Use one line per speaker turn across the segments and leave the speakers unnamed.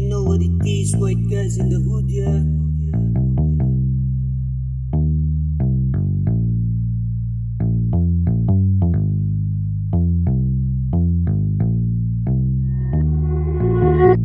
you know what it is, white guys in the hood, yeah.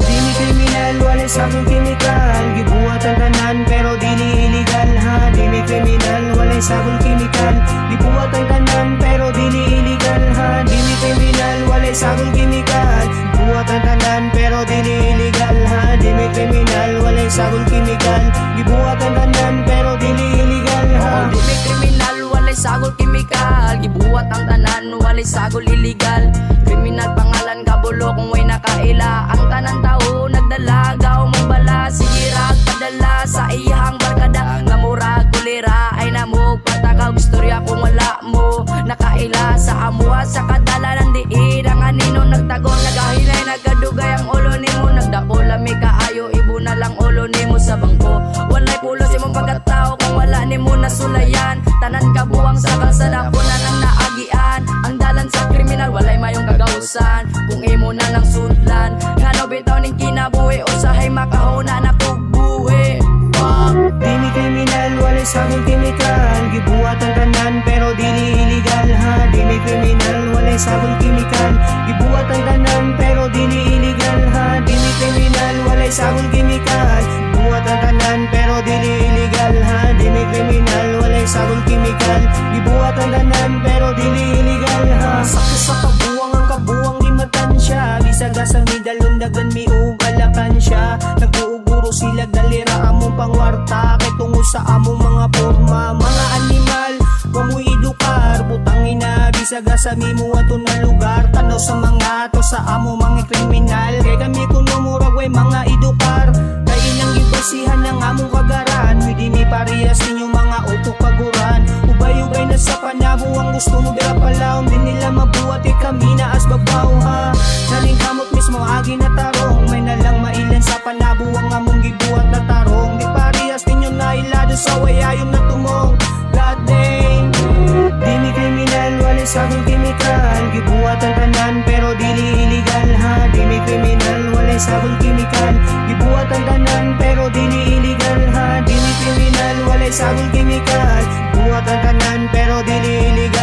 Dili kriminal, wala sa akong kimikal. Gibuhat ang tanan pero dili illegal ha. Dili kriminal, wala sa akong kimikal. Gibuhat ang tanan pero dili illegal ha. Dili kriminal, wala sa akong kimikal. Gibuhat ang tanan pero dili illegal ha. Dili kriminal, wala sa akong kimikal. Gibuhat ang tanan pero dili illegal ha.
Dili kriminal, walay sagol kimikal. Gibuhat ang tanan, walay sagol illegal. Kriminal pangalan kabulo kung way nakaila. Ang tanan tao nagdalagaw mong bala. Sigirag padala sa iyang barkada. Nga murag kulira ay namog patakaw. Istorya kung wala mo nakaila. Sa amuha sa kadalanan diin. Ang anino nagtago nagahinay nagadugay ang ulo nimo. Nagdapo lami kaayo ibo na lang ulo nimo sa bangko. Walay pulo si mong pagkatao kung wala nimo nasulayan. Tanan kabuang sa kalsada po na nang naagian. Ang dalan sa kriminal walay mayong kagausan. Kung imo na lang sudlan ngano bitaw ning kinabuhi usahay makahuna na pugbuhi.
Dili kriminal, wala sa akong kimikal. Gibuhat ang tanan pero dili illegal ha. Dili kriminal, wala sa akong kimikal. Gibuhat ang tanan pero dili illegal ha. Dili kriminal, wala sa akong kimikal. Gibuhat ang tanan pero dili illegal ha. Dili kriminal, wala sa akong kimikal. Gibuhat ang tanan pero dili illegal ha. Sakto sa kabuang ang kabuang di matansya. Gisaga sa midalon dagan miugalakan siya. Nagbuuguro sila dalira among pangwarta. Kay tungo sa among mga forma. Mga animal, wamoy idukar. Butang ina, bisaga sa mimo ato na lugar. Tanaw sa mga to sa among mga kriminal. Kay kami kuno murag way mga idukar. Kay inang ibasihan ng among kagaran. Pwede mi parehas ninyong mga utok paguran. Ubay-ubay na sa panabo ang gusto mo bira palaw. Di nila mabuhat kay kami na as babaw ha. Naling kamot mismo agi na tarong. May nalang mailan sa panabo ang among gibuhat na tarong. Di parehas ninyo na ilado sa wayayong na tumong. God damn. Dili kriminal, wala sa akong kimikal. Gibuhat ang tanan pero dili illegal ha. Dili kriminal, wala sa akong kimikal. Gibuhat ang tanan pero dili illegal ha. Dili kriminal, wala sa akong kimikal. Gibuhat ang tanan pero dili illegal.